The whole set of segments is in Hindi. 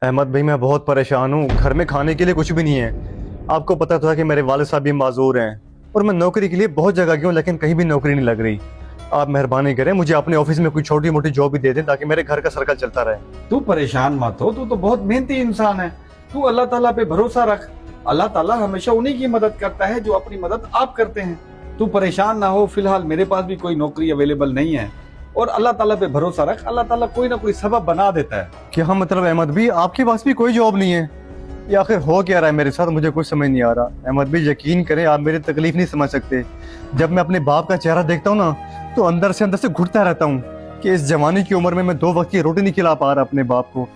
अहमद भाई, मैं बहुत परेशान हूँ। घर में खाने के लिए कुछ भी नहीं है। आपको पता तो है कि मेरे वालिद साहब भी माजूर हैं और मैं नौकरी के लिए बहुत जगह गया हूँ, लेकिन कहीं भी नौकरी नहीं लग रही। आप मेहरबानी करें, मुझे अपने ऑफिस में कोई छोटी मोटी जॉब भी दे दें ताकि मेरे घर का सर्कल चलता रहे। तू परेशान मत हो, तू तो बहुत मेहनती इंसान है। तू अल्लाह ताला पे भरोसा रख। अल्लाह ताला हमेशा उन्हीं की मदद करता है जो अपनी मदद आप करते हैं। तू परेशान ना हो, फिलहाल मेरे पास भी कोई नौकरी अवेलेबल नहीं है और अल्लाह ताला पे भरोसा रख, अल्लाह ताला कोई ना कोई सबब बना देता है। क्या मतलब अहमद भाई, आपके पास भी कोई जॉब नहीं है? या आखिर हो क्या रहा है मेरे साथ, मुझे कुछ समझ नहीं आ रहा। अहमद भाई यकीन करें, आप मेरी तकलीफ नहीं समझ सकते। जब मैं अपने बाप का चेहरा देखता हूँ ना, तो अंदर से घुटता रहता हूँ कि इस जवानी की उम्र में मैं 2 वक्त की रोटी नहीं खिला पा रहा अपने बाप को।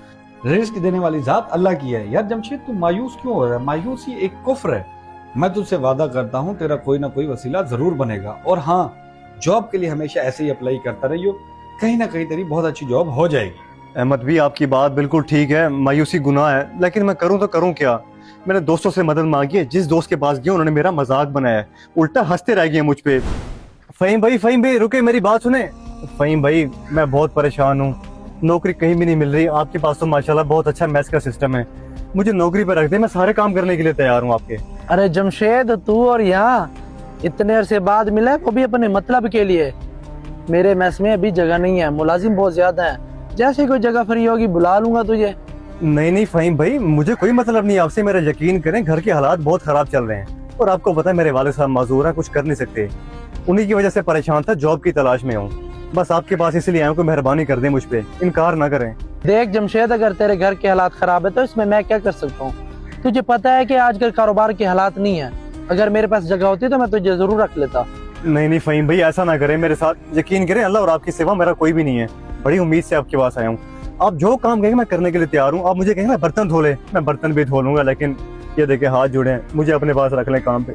रिस्क देने वाली जात अल्लाह की है। यार जमशेद, तू मायूस क्यों हो रहा है? मायूसी एक कुफ्र है। मैं तुझसे वादा करता हूँ तेरा कोई ना कोई वसीला जरूर बनेगा। और हाँ, जॉब के लिए हमेशा ऐसे ही अप्लाई करता रहियो, कहीं ना कहीं तेरी बहुत अच्छी जॉब हो जाएगी। अहमद भी आपकी बात बिल्कुल ठीक है, मायूसी गुनाह है, लेकिन मैं करूं तो करूं क्या? मैंने दोस्तों से मदद मांगी है, जिस दोस्त के पास गया उन्होंने मेरा मजाक बनाया है, उल्टा हंसते रह गए मुझ पे। फ़हीम भाई रुके, मेरी बात सुने। फ़हीम भाई, मैं बहुत परेशान हूँ, नौकरी कहीं भी नहीं मिल रही। आपके पास तो माशाल्लाह बहुत अच्छा मैथ्स का सिस्टम है, मुझे नौकरी पर रख दे, मैं सारे काम करने के लिए तैयार हूँ आपके। अरे जमशेद, तू और यहाँ इतने अरसे बाद मिला है, वो भी अपने मतलब के लिए। मेरे मैस में अभी जगह नहीं है, मुलाजिम बहुत ज्यादा है। जैसे कोई जगह फ्री होगी बुला लूंगा तुझे। नहीं फ़हीम भाई, मुझे कोई मतलब नहीं आपसे, मेरा यकीन करें, घर के हालात बहुत खराब चल रहे हैं और आपको पता है मेरे वालिद साहब माजूर हैं, कुछ कर नहीं सकते। उन्हीं की वजह से परेशान था, जॉब की तलाश में हूँ। बस आपके पास इसलिए आया हूँ कि मेहरबानी कर दें, मुझ पे इनकार ना करें। देख जमशेद, अगर तेरे घर के हालात खराब है तो इसमें मैं क्या कर सकता हूँ? तुझे पता है कि आजकल कारोबार के हालात नहीं है। अगर मेरे पास जगह होती तो मैं तुझे जरूर रख लेता। नहीं फ़हीम भाई, ऐसा ना करें मेरे साथ, यकीन करें, अल्लाह और आपकी सिवा मेरा कोई भी नहीं है। बड़ी उम्मीद से आपके पास आया हूँ, आप जो काम कहेंगे मैं करने के लिए तैयार हूँ। आप मुझे कहेंगे मैं बर्तन धो ले, मैं बर्तन भी धो लूंगा, लेकिन ये देखे हाथ जुड़े हैं, मुझे अपने पास रख लें काम पे।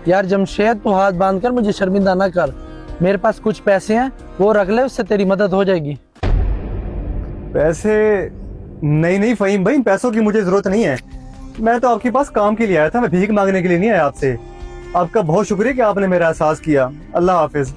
यार जमशेद, तू हाथ बांध कर मुझे शर्मिंदा ना कर। मेरे पास कुछ पैसे हैं, वो रख ले, उससे तेरी मदद हो जाएगी। पैसे? नहीं फ़हीम भाई, पैसों की मुझे जरूरत नहीं है। मैं तो आपके पास काम के लिए आया था, मैं भीख मांगने के लिए नहीं आया आपसे। आपका बहुत शुक्रिया कि आपने मेरा एहसास किया। अल्लाह हाफिज।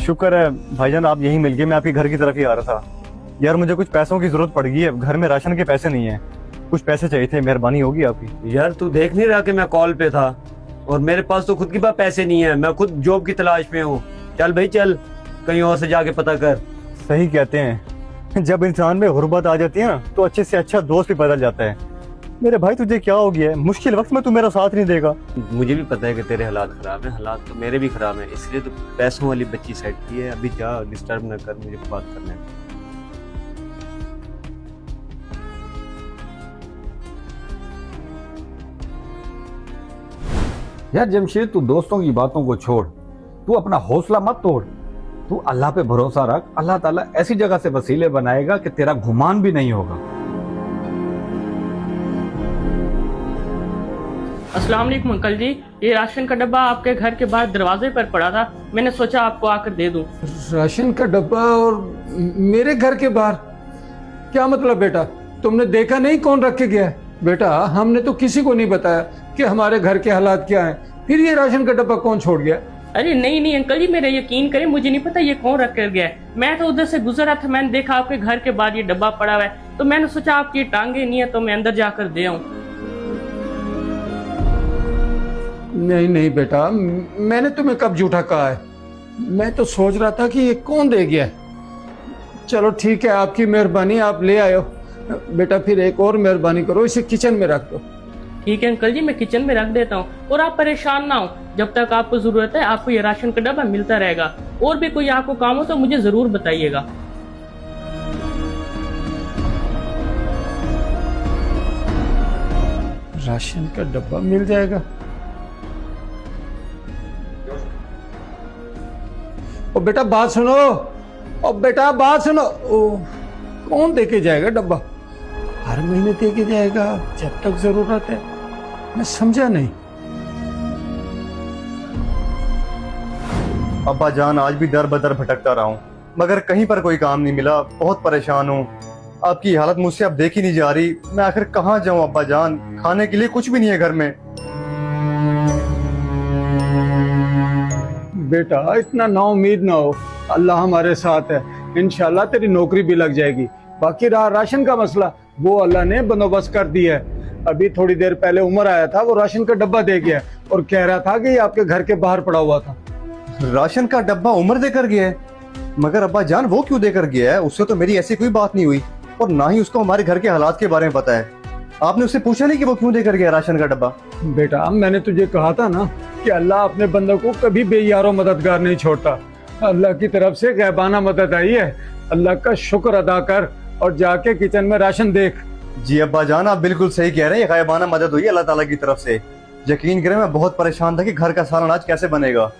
शुक्र है भाईजान, आप यहीं मिल गए, मैं आपके घर की तरफ ही आ रहा था। यार मुझे कुछ पैसों की जरूरत पड़ गई है, घर में राशन के पैसे नहीं है, कुछ पैसे चाहिए थे, मेहरबानी होगी आपकी। यार तू देख नहीं रहा कि मैं कॉल पे था और मेरे पास तो खुद के पास पैसे नहीं है, मैं खुद जॉब की तलाश में हूँ। चल भाई चल, कहीं और से जाके पता कर। सही कहते हैं, जब इंसान में गुर्बत आ जाती है ना, तो अच्छे से अच्छा दोस्त भी बदल जाता है। मेरे भाई तुझे क्या हो गया है? मुश्किल वक्त में तू मेरा साथ नहीं देगा। मुझे भी पता है कि तेरे हालात खराब हैं, हालात तो मेरे भी खराब हैं, इसलिए तो पैसों वाली बच्ची सेट की है। अभी जा, डिस्टर्ब ना कर, मुझे बात करना है। यार जमशेद, तू दोस्तों की बातों को छोड़, तू अपना हौसला मत तोड़। तू अल्लाह पे भरोसा रख, अल्लाह ताला ऐसी जगह से वसीले बनाएगा कि तेरा गुमान भी नहीं होगा। अस्सलाम वालेकुम अंकल जी, ये राशन का डब्बा आपके घर के बाहर दरवाजे पर पड़ा था, मैंने सोचा आपको आकर दे दूं। राशन का डब्बा और मेरे घर के बाहर? क्या मतलब बेटा, तुमने देखा नहीं कौन रख के गया है? बेटा, हमने तो किसी को नहीं बताया कि हमारे घर के हालात क्या हैं, फिर ये राशन का डब्बा कौन छोड़ गया? अरे नहीं अंकल जी, मेरा यकीन करें, मुझे नहीं पता ये कौन रख कर गया है। मैं तो उधर से गुजर रहा था, मैंने देखा आपके घर के बाहर ये डब्बा पड़ा हुआ है, तो मैंने सोचा आपकी टांगे नहीं है तो मैं अंदर जाकर दे आऊं। नहीं बेटा, मैंने तुम्हें कब झूठा कहा है? मैं तो सोच रहा था कि ये कौन दे गया है। चलो ठीक है, आपकी मेहरबानी, आप ले आयो। बेटा फिर एक और मेहरबानी करो, इसे किचन में रख दो। ठीक है अंकल जी, मैं किचन में रख देता हूँ। और आप परेशान ना हो, जब तक आपको जरूरत है आपको ये राशन का डब्बा मिलता रहेगा। और भी कोई आपको काम हो तो मुझे जरूर बताइएगा। राशन का डब्बा मिल जाएगा? ओ बेटा बात सुनो, ओ बेटा बात सुनो। ओ, कौन देके जाएगा डब्बा? हर महीने देके जाएगा जब तक जरूरत है? मैं समझा नहीं। अब्बा जान, आज भी दर बदर भटकता रहा हूँ, मगर कहीं पर कोई काम नहीं मिला, बहुत परेशान हूँ। आपकी हालत मुझसे अब देखी नहीं जा रही। मैं आखिर कहाँ जाऊँ अब्बा जान, खाने के लिए कुछ भी नहीं है घर में। बेटा इतना ना उम्मीद ना हो, अल्लाह हमारे साथ है, इंशाल्लाह तेरी नौकरी भी लग जाएगी। बाकी रहा राशन का मसला, वो अल्लाह ने बंदोबस्त कर दिया है। अभी थोड़ी देर पहले उमर आया था, वो राशन का डब्बा दे गया और कह रहा था कि ये आपके घर के बाहर पड़ा हुआ था। राशन का डब्बा उमर देकर गया है? मगर अब्बा जान वो क्यों देकर गया है? उससे तो मेरी ऐसी कोई बात नहीं हुई और ना ही उसको हमारे घर के हालात के बारे में पता है। आपने उससे पूछा नहीं कि वो क्यों देकर गया राशन का डब्बा? बेटा मैंने तुझे कहा था ना कि अल्लाह अपने बंदों को कभी बेयारो मददगार नहीं छोड़ता। अल्लाह की तरफ से गैबाना मदद आई है, अल्लाह का शुक्र अदा कर और जाके किचन में राशन देख। जी अब्बा जान, आप बिल्कुल सही कह रहे हैं, ये गायबाना मदद हुई अल्लाह ताला की तरफ से। यकीन करें मैं बहुत परेशान था कि घर का सारा अनाज कैसे बनेगा।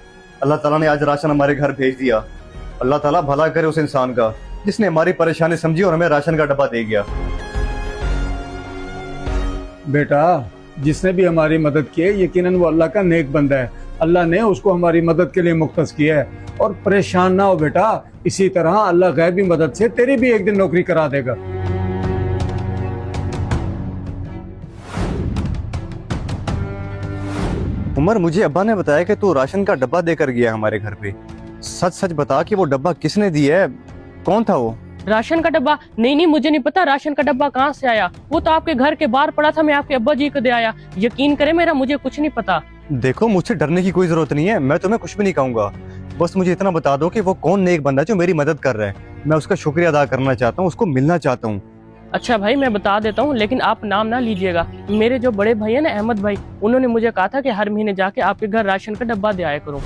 अल्लाह ताला ने आज राशन हमारे घर भेज दिया। अल्लाह ताला भला करे उस इंसान का जिसने हमारी परेशानी समझी और हमें राशन का डब्बा दे गया। बेटा जिसने भी हमारी मदद की है यकीनन वो अल्लाह का नेक बंदा है, अल्लाह ने उसको हमारी मदद के लिए मुख्तस किया है। और परेशान ना हो बेटा, इसी तरह अल्लाह गैबी मदद से तेरी भी एक दिन नौकरी करा देगा। उमर, मुझे अब्बा ने बताया कि तू राशन का डब्बा देकर गया हमारे घर पे। सच सच बता कि वो डब्बा किसने दिया है, कौन था वो? राशन का डब्बा? नहीं, मुझे नहीं पता राशन का डब्बा कहाँ से आया। वो तो आपके घर के बाहर पड़ा था, मैं आपके अब्बा जी को दे आया। यकीन करें मेरा मुझे कुछ नहीं पता। देखो मुझसे डरने की कोई जरूरत नहीं है, मैं तुम्हें कुछ भी नहीं कहूंगा। बस मुझे इतना बता दो कि वो कौन नेक बंदा है जो मेरी मदद कर रहा है। मैं उसका शुक्रिया अदा करना चाहता हूँ, उसको मिलना चाहता हूँ। अच्छा भाई, मैं बता देता हूँ, लेकिन आप नाम ना लीजिएगा। मेरे जो बड़े भाई है ना, अहमद भाई, उन्होंने मुझे कहा था कि हर महीने जाके आपके घर राशन का डब्बा दे आया करूँ।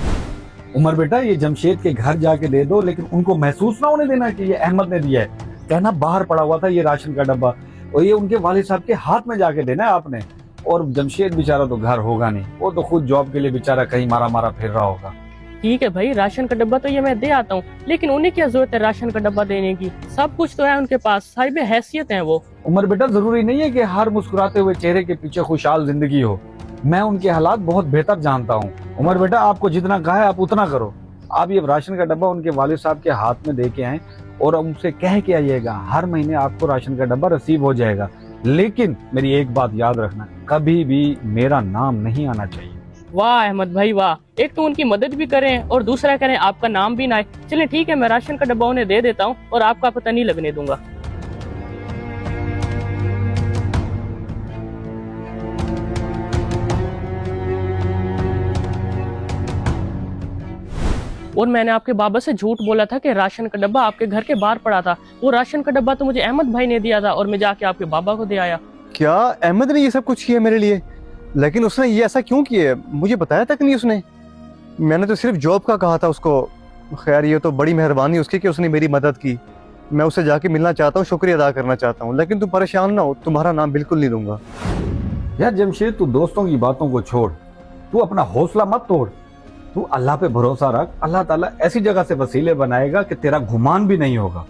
उमर बेटा, ये जमशेद के घर जाके दे दो, लेकिन उनको महसूस ना होने देना कि ये अहमद ने दिया है। कहना बाहर पड़ा हुआ था ये राशन का डब्बा, और ये उनके वालिद साहब के हाथ में जाके देना है आपने। और जमशेद बेचारा तो घर होगा नहीं, वो तो खुद जॉब के लिए बेचारा कहीं मारा मारा फिर रहा होगा। ठीक है भाई, राशन का डब्बा तो ये मैं दे आता हूँ, लेकिन उन्हें क्या जरूरत है राशन का डब्बा देने की? सब कुछ तो है उनके पास, साहिब हैसियत है वो। उमर बेटा, जरूरी नहीं है कि हर मुस्कुराते हुए चेहरे के पीछे खुशहाल जिंदगी हो। मैं उनके हालात बहुत बेहतर जानता हूँ। उमर बेटा, आपको जितना कहा है आप उतना करो। आप ये राशन का डब्बा उनके वालिद साहब के हाथ में दे के आए और उनसे कह के आइएगा हर महीने आपको राशन का डब्बा रिसीव हो जाएगा। लेकिन मेरी एक बात याद रखना, कभी भी मेरा नाम नहीं आना चाहिए। वाह अहमद भाई वाह, एक तो उनकी मदद भी करें और दूसरा करें आपका नाम भी ना आए। चले ठीक है, मैं राशन का डब्बा उन्हें दे देता हूँ और आपका पता नहीं लगने दूंगा। और मैंने आपके बाबा से झूठ बोला था कि राशन का डब्बा आपके घर के बाहर पड़ा था। वो राशन का डब्बा तो मुझे अहमद भाई ने दिया था और मैं जाके आपके बाबा को दे आया। क्या अहमद ने ये सब कुछ किया मेरे लिए? लेकिन उसने ये ऐसा क्यों किया? मुझे बताया तक नहीं उसने। मैंने तो सिर्फ जॉब का कहा था उसको। खैर ये तो बड़ी मेहरबानी उसकी कि उसने मेरी मदद की। मैं उससे जाके मिलना चाहता हूँ, शुक्रिया अदा करना चाहता हूँ। लेकिन तुम परेशान ना हो, तुम्हारा नाम बिल्कुल नहीं लूंगा। यार जमशेद, तू दोस्तों की बातों को छोड़, तू अपना हौसला मत तोड़। तू अल्लाह पे भरोसा रख, अल्लाह ताला ऐसी जगह से वसीले बनाएगा कि तेरा गुमान भी नहीं होगा।